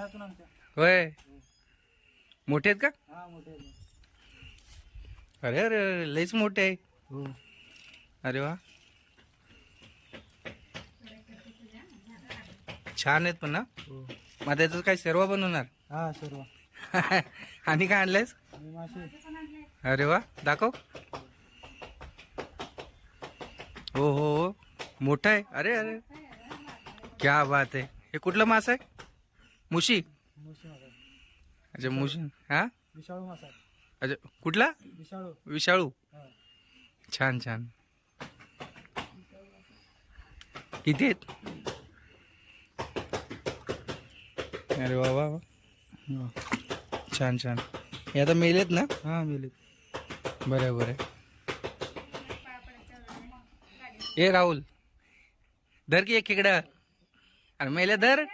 घरातून आमच्या. होय, मोठे आहेत का? हा मोठे आहेत. अरे अरे लईच मोठे आहे. हो. अरे वा, छान आहेत पण ना. हो. मग त्याचं काय सर्व बनवणार? हा सर्व. आणि काय आणलंयस? आणि मासे. अरे वा, दाखव. हो हो हो, मोठा आहे. अरे अरे क्या बात आहे. हे कुठलं मास आहे? मुशी. मोशी मासा. अच्छा मुशी. हा, विशाळू मासा. अच्छा कुठला? विशाळू. विषाळू. हा. छान छान. किती आहेत? अरे वा वा वा. छान छान. हे आता मेलेत ना? हा मेले. बरं बरं. ए राहुल, धर की एक खेकडा. अरे मेले धर.